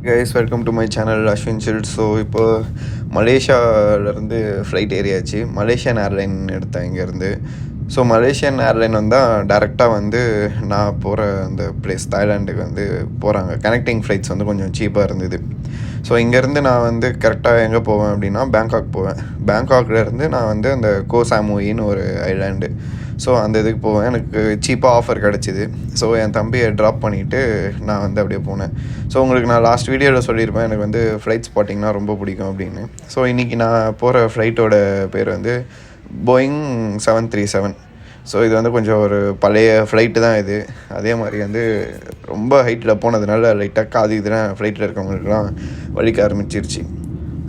Guys, welcome to my channel Ashwin silt. So இப்போ மலேசியாவிலேருந்து flight ஏறியாச்சு. Malaysian airline எடுத்தேன் இங்கேருந்து. So Malaysian airline வந்தால் டேரெக்டாக வந்து நான் போகிற அந்த பிளேஸ் தாய்லாண்டுக்கு வந்து போகிறாங்க. கனெக்டிங் ஃப்ளைட்ஸ் வந்து கொஞ்சம் சீப்பாக இருந்தது. ஸோ இங்கேருந்து நான் வந்து கரெக்டாக எங்கே போவேன் அப்படின்னா பேங்காக் போவேன். பேங்காக்லேருந்து நான் வந்து அந்த சாமுயின்னு ஒரு ஐலாண்டு, ஸோ அந்த இதுக்கு போவேன். எனக்கு சீப்பாக ஆஃபர் கிடச்சிது. ஸோ என் தம்பியை ட்ராப் பண்ணிவிட்டு நான் வந்து அப்படியே போனேன். ஸோ உங்களுக்கு நான் லாஸ்ட் வீடியோவில் சொல்லியிருப்பேன் எனக்கு வந்து ஃப்ளைட் ஸ்பாட்டிங்னா ரொம்ப பிடிக்கும் அப்படின்னு. ஸோ இன்றைக்கி நான் போகிற ஃப்ளைட்டோட பேர் வந்து போயிங் 737. ஸோ இது வந்து கொஞ்சம் ஒரு பழைய ஃப்ளைட்டு தான் இது. அதே மாதிரி வந்து ரொம்ப ஹைட்டில் போனதுனால லைட்டாக காது இதெல்லாம் ஃப்ளைட்டில் இருக்கவங்களுக்குலாம் வலிக்க ஆரம்பிச்சிருச்சு.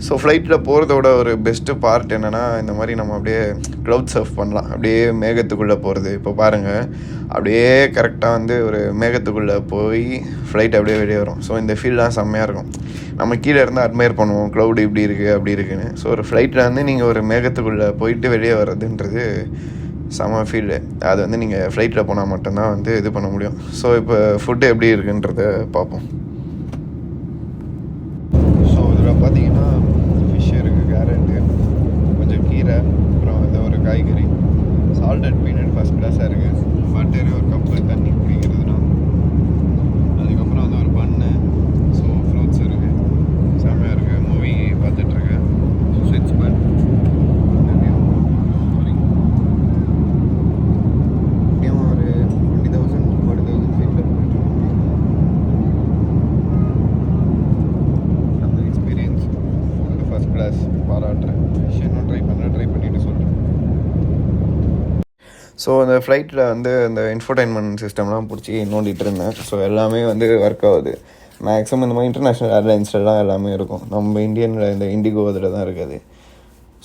ஸோ ஃப்ளைட்டில் போகிறதோட ஒரு பெஸ்ட்டு பார்ட் என்னென்னா, இந்த மாதிரி நம்ம அப்படியே க்ளவுட் சர்ஃப் பண்ணலாம். அப்படியே மேகத்துக்குள்ளே போகிறது. இப்போ பாருங்கள், அப்படியே கரெக்டாக வந்து ஒரு மேகத்துக்குள்ளே போய் ஃப்ளைட் அப்படியே வெளியே வரும். ஸோ இந்த ஃபீல்லாம் செம்மையாக இருக்கும். நம்ம கீழே இருந்து அட்மையர் பண்ணுவோம், க்ளவுட் இப்படி இருக்குது அப்படி இருக்குன்னு. ஸோ ஒரு ஃப்ளைட்டில் வந்து நீங்கள் ஒரு மேகத்துக்குள்ளே போயிட்டு வெளியே வர்றதுன்றது செம ஃபீல்டு. அது வந்து நீங்கள் ஃப்ளைட்டில் போனால் மட்டும்தான் வந்து இது பண்ண முடியும். ஸோ இப்போ ஃபுட்டு எப்படி இருக்குன்றத பார்ப்போம். ஸோ இதில் பார்த்தீங்கன்னா ஃபிஷ் இருக்குது, கேரட்டு, கொஞ்சம் கீரை, அப்புறம் ஏதோ ஒரு காய்கறி, சால்டட் பீனட் ஃபஸ்ட் கிளாஸாக இருக்குது, பட்டரு, ஒரு கப்பு தண்ணி குடிக்கிறதுனா, அதுக்கப்புறம் வந்து ஒரு பன்னு, ஸோ ஃப்ரூட்ஸ் இருக்குது, செம்மையாக இருக்குது. மூவி பார்த்துட்ருக்கேன், ஸ்விட்ச் பேன். ஸோ அந்த ஃப்ளைட்டில் வந்து அந்த இன்ஃபர்டைன்மெண்ட் சிஸ்டம்லாம் பிடிச்சி நோண்டிகிட்டு இருந்தேன். ஸோ எல்லாமே வந்து ஒர்க் ஆகுது. மேக்ஸிமம் இந்த மாதிரி இன்டர்நேஷ்னல் ஏர்லைன்ஸ்லாம் எல்லாமே இருக்கும். நம்ம இந்தியனில் இந்த இண்டிகோ அதில் தான் இருக்குது.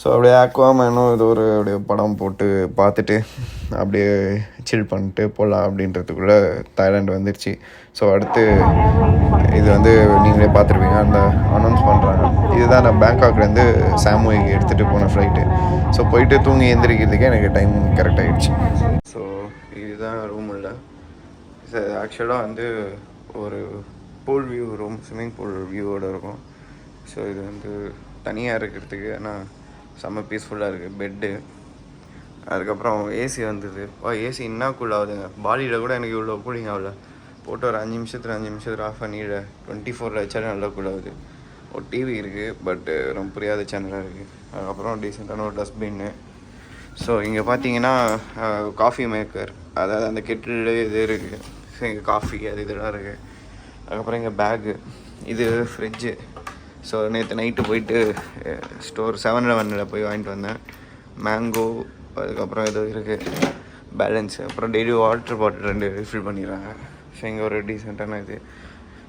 ஸோ அப்படியே ஆக்வாமேனும் இது ஒரு அப்படியே படம் போட்டு பார்த்துட்டு அப்படியே சில் பண்ணிட்டு போகலாம் அப்படின்றதுக்குள்ளே தாய்லாண்டு வந்துடுச்சு. ஸோ அடுத்து இது வந்து நீங்களே பார்த்துருப்பீங்க, அந்த அனௌன்ஸ் பண்ணுறாங்க. இதுதான் நான் பேங்காக்லேருந்து சாமுய்க்கு எடுத்துகிட்டு போன ஃப்ளைட்டு. ஸோ போயிட்டு தூங்கி எந்திரிக்கிறதுக்கே எனக்கு டைம் கரெக்ட் ஆகிடுச்சு. ஸோ இதுதான் ரூம் இல்லை. ஆக்சுவலாக வந்து ஒரு pool view room, swimming pool வியூவோடு இருக்கும். ஸோ இது வந்து தனியாக இருக்கிறதுக்கு ஆனால் செம்ம பீஸ்ஃபுல்லாக இருக்குது. பெட்டு, அதுக்கப்புறம் ஏசி வந்தது. ஏசி என்ன கூல் ஆகுதுங்க. பாலியில் கூட எனக்கு இவ்வளோ கூலிங் ஆகல. போட்டு ஒரு 5 நிமிஷத்தில் ஆஃப் பண்ணிவிட 24 வச்சாலும் நல்லா கூல் ஆகுது. ஒரு டிவி இருக்குது, பட்டு ரொம்ப புரியாத சேனலாக இருக்குது. அதுக்கப்புறம் டீசெண்டான ஒரு டஸ்ட்பின்னு. ஸோ இங்கே பார்த்தீங்கன்னா காஃபி மேக்கர், அதாவது அந்த கெட்டில் இது இருக்குது. ஸோ இங்கே காஃபி அது இதெல்லாம் இருக்குது. அதுக்கப்புறம் இங்கே பேகு, இது ஃப்ரிட்ஜு. ஸோ நேற்று நைட்டு போயிட்டு ஸ்டோர் 7-Eleven போய் வாங்கிட்டு வந்தேன். மேங்கோ, அதுக்கப்புறம் ஏதோ இருக்குது பேலன்ஸு. அப்புறம் டெய்லி வாட்டர் பாட்டில் 2 ரிஃபில் பண்ணிடுறாங்க. ஸோ இங்கே ஒரு டீசெண்டான இது.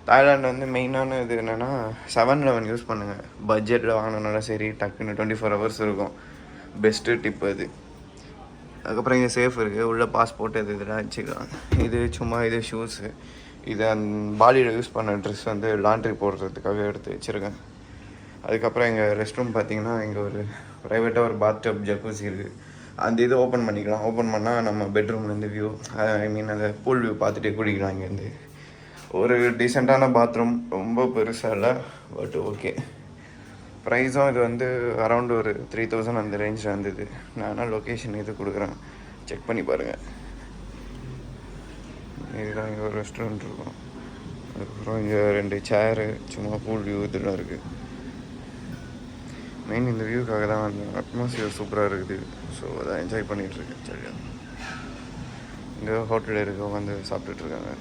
தாய்லாண்டு வந்து மெயினான இது என்னென்னா 7-Eleven யூஸ் பண்ணுங்கள். பட்ஜெட்டில் வாங்கினாலும் சரி, டக்குன்னு 24 ஹவர்ஸ் இருக்கும். பெஸ்ட்டு டிப் அது. அதுக்கப்புறம் இங்கே சேஃப் இருக்குது. உள்ளே பாஸ்போர்ட் இது இதெல்லாம் வச்சுக்கலாம். இது சும்மா இது ஷூஸு. இது அந்த பாலியில் யூஸ் பண்ண ட்ரெஸ் வந்து லாண்ட்ரி போடுறதுக்காக எடுத்து வச்சுருக்கேன். அதுக்கப்புறம் எங்கள் ரெஸ்ட் ரூம் பார்த்திங்கன்னா இங்கே ஒரு ப்ரைவேட்டாக ஒரு பாத்டப் ஜக்கூசி இருக்குது. அந்த இது ஓப்பன் பண்ணிக்கலாம். ஓப்பன் பண்ணால் நம்ம பெட்ரூம்லேருந்து வியூ, ஐ மீன் அந்த பூல் வியூ பார்த்துட்டே குடிக்கலாம். இங்கேருந்து ஒரு டீசெண்டான பாத்ரூம், ரொம்ப பெருசாக இல்லை, பட் ஓகே. ப்ரைஸும் இது வந்து அரௌண்ட் ஒரு 3000 அந்த ரேஞ்சில் இருந்தது. நான் லொக்கேஷன் இது கொடுக்குறேன், செக் பண்ணி பாருங்கள். இதுதான் இங்கே ஒரு ரெஸ்டாரண்ட் இருக்கும். அதுக்கப்புறம் இங்கே 2 சேரு, சும்மா பூல் வியூ இதெல்லாம் இருக்குது. மெயின் இந்த வியூக்காக தான் அந்த அட்மாஸ்பியர் சூப்பராக இருக்குது. ஸோ அதை என்ஜாய் பண்ணிகிட்ருக்கேன். சரியா இங்கே ஹோட்டலில் இருக்க வந்து சாப்பிட்டுட்ருக்காங்க.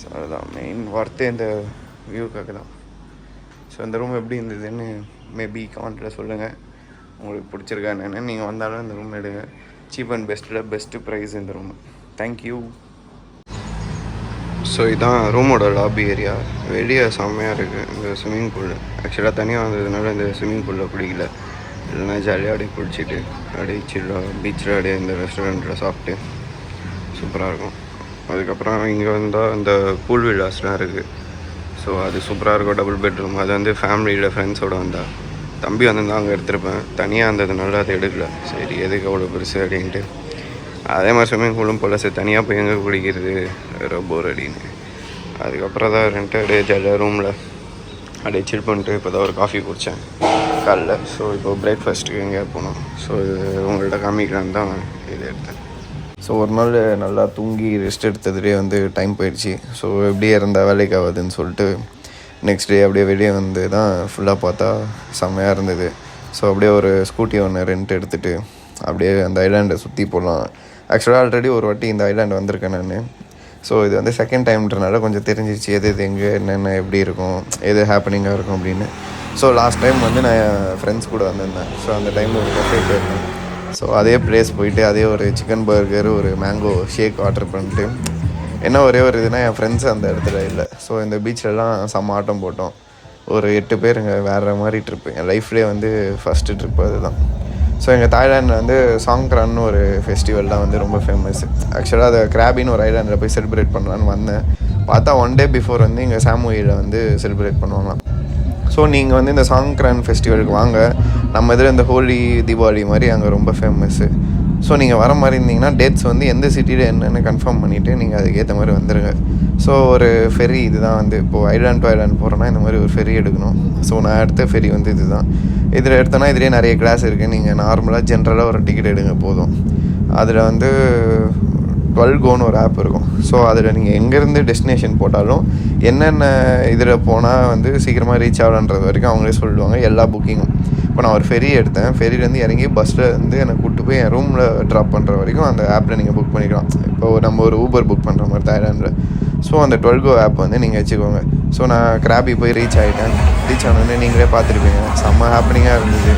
ஸோ அதுதான் மெயின் ஒர்த்தே இந்த வியூக்காக தான். ஸோ இந்த ரூம் எப்படி இருந்ததுன்னு மேபி கமெண்ட்டில் சொல்லுங்கள். உங்களுக்கு பிடிச்சிருக்கா என்னென்னு. நீங்கள் வந்தாலும் இந்த ரூம் எடுங்க. சீப் அண்ட் பெஸ்ட்டு ப்ரைஸ் இந்த ரூம். தேங்க்யூ. ஸோ இதுதான் ரூமோட லாபி ஏரியா. வெளியே செம்மையாக இருக்குது. இந்த ஸ்விம்மிங் பூல் ஆக்சுவலாக தனியாக வந்ததுனால இந்த ஸ்விம்மிங் பூலில் பிடிக்கல. இல்லைனா ஜாலியாக அப்படியே குளிச்சுட்டு அப்படியே சில்லாக பீச்சில் அப்படியே இந்த ரெஸ்டாரண்ட்டில் சாப்பிட்டு சூப்பராக இருக்கும். அதுக்கப்புறம் இங்கே வந்தால் இந்த பூல் வில்லாஸ்லாம் இருக்குது. ஸோ அது சூப்பராக இருக்கும். Double bedroom. அது வந்து ஃபேமிலியில் ஃப்ரெண்ட்ஸோடு வந்தால், தம்பி வந்திருந்தால் அங்கே எடுத்திருப்பேன். தனியாக இருந்ததுனால அதை எடுக்கல. சரி எதுக்கு அவ்வளோ பெருசு அப்படின்ட்டு. அதே மாதிரி ஸ்விம்மிங் பூலும் போல் சரி தனியாக போய் எங்கே குடிக்கிறது, ரொம்ப போர் அடின்னு. அதுக்கப்புறம் தான் 2 டே ஜாலியாக ரூமில் அப்படியே சில் பண்ணிட்டு இப்போ தான் ஒரு காஃபி குடித்தேன் காலைல. ஸோ இப்போ பிரேக்ஃபாஸ்ட்டுக்கு எங்கேயா போகணும். ஸோ இது உங்கள்கிட்ட காமிக்கலான்னு தான் இது எடுத்தேன். ஸோ ஒரு நாள் நல்லா தூங்கி ரெஸ்ட் எடுத்ததுலேயே வந்து டைம் போயிடுச்சு. ஸோ எப்படியே இருந்தால் வேலைக்கு ஆகுதுன்னு சொல்லிட்டு நெக்ஸ்ட் டே அப்படியே வெளியே வந்து தான் ஃபுல்லாக பார்த்தா செம்மையாக இருந்தது. ஸோ அப்படியே ஒரு ஸ்கூட்டி ஒன்று ரெண்ட் எடுத்துகிட்டு அப்படியே அந்த ஐலாண்டை சுற்றி போகலாம். ஆக்சுவலாக ஆல்ரெடி ஒரு வாட்டி இந்த ஐலாண்டு வந்திருக்கேன் நான். ஸோ இது வந்து செகண்ட் டைம்ன்றனால கொஞ்சம் தெரிஞ்சிச்சு எது எங்கே என்னென்ன எப்படி இருக்கும், எது ஹேப்பனிங்காக இருக்கும் அப்படின்னு. ஸோ லாஸ்ட் டைம் வந்து நான் என் ஃப்ரெண்ட்ஸ் கூட வந்திருந்தேன். ஸோ அந்த டைமில் ஒரு கஃபே போயிருந்தேன். ஸோ அதே ப்ளேஸ் போயிட்டு அதே ஒரு சிக்கன் பர்கர் ஒரு மேங்கோ ஷேக் ஆர்டர் பண்ணிட்டு என்ன ஒரே ஒரு இதுனா என் ஃப்ரெண்ட்ஸ் அந்த இடத்துல இல்லை. ஸோ இந்த பீச்சிலலாம் செம்ம ஆட்டம் போட்டோம். ஒரு 8 பேருங்க. வேறு மாதிரி ட்ரிப்பு, என் லைஃப்லேயே வந்து ஃபஸ்ட்டு ட்ரிப்பு அதுதான். ஸோ எங்கள் தாய்லாண்டில் வந்து சாங்க்ரான்னு ஒரு ஃபெஸ்டிவல்லாம் வந்து ரொம்ப ஃபேமஸ். ஆக்சுவலாக அதை கிராபின்னு ஒரு ஐலாண்டில் போய் செலிப்ரேட் பண்ணலான்னு வந்தேன். பார்த்தா 1 டே பிஃபோர் வந்து இங்கே சாமுயில் வந்து செலிப்ரேட் பண்ணுவாங்களாம். ஸோ நீங்கள் வந்து இந்த சாங்க்ரான் ஃபெஸ்டிவலுக்கு வாங்க. நம்ம இதில் இந்த ஹோலி தீபாவளி மாதிரி அங்கே ரொம்ப ஃபேமஸ்ஸு. ஸோ நீங்கள் வர மாதிரி இருந்தீங்கன்னா டேட்ஸ் வந்து எந்த சிட்டியில் என்னென்னு கன்ஃபார்ம் பண்ணிவிட்டு நீங்கள் அதுக்கேற்ற மாதிரி வந்துடுங்க. ஸோ ஒரு ஃபெரி இது தான் வந்து இப்போது ஐலாண்ட் டு ஐலாண்ட் போகிறோன்னா இந்த மாதிரி ஒரு ஃபெரி எடுக்கணும். ஸோ நான் எடுத்த ஃபெரி வந்து இது தான். இதில் எடுத்தோன்னா இதிலே நிறைய கிளாஸ் இருக்குது. நீங்கள் நார்மலாக ஜென்ரலாக ஒரு டிக்கெட் எடுங்க போதும். அதில் வந்து 12 கோன்னு ஒரு ஆப் இருக்கும். ஸோ அதில் நீங்கள் எங்கேருந்து டெஸ்டினேஷன் போட்டாலும் என்னென்ன இதில் போனால் வந்து சீக்கிரமாக ரீச் ஆகலான்றது வரைக்கும் அவங்களே சொல்லுவாங்க எல்லா புக்கிங்கும். இப்போ நான் ஒரு ஃபெரி எடுத்தேன். ஃபெரிலேருந்து இறங்கி பஸ்ஸில் வந்து என்னை கூப்பிட்டு போய் என் ரூமில் ட்ராப் பண்ணுற வரைக்கும் அந்த ஆப்பில் நீங்கள் புக் பண்ணிக்கலாம். இப்போ நம்ம ஒரு ஊபர் புக் பண்ணுற மாதிரி தாய்லாண்டில். ஸோ அந்த 12 கோ ஆப் வந்து நீங்கள் வச்சுக்கோங்க. ஸோ நான் கிராபி போய் ரீச் ஆகிட்டேன். ரீச் ஆனோடனே நீங்களே பார்த்துருப்பீங்க, செம்ம ஹாப்பனிங்காக இருந்தது.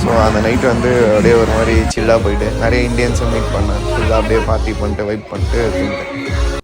ஸோ அந்த நைட்டு வந்து அப்படியே ஒரு மாதிரி சில்லாக போயிட்டு நிறைய இந்தியன்ஸும் மீட் பண்ணேன். ஃபுல்லாக அப்படியே பார்ட்டி பண்ணிட்டு வைப் பண்ணிட்டு தூங்கிட்டேன்.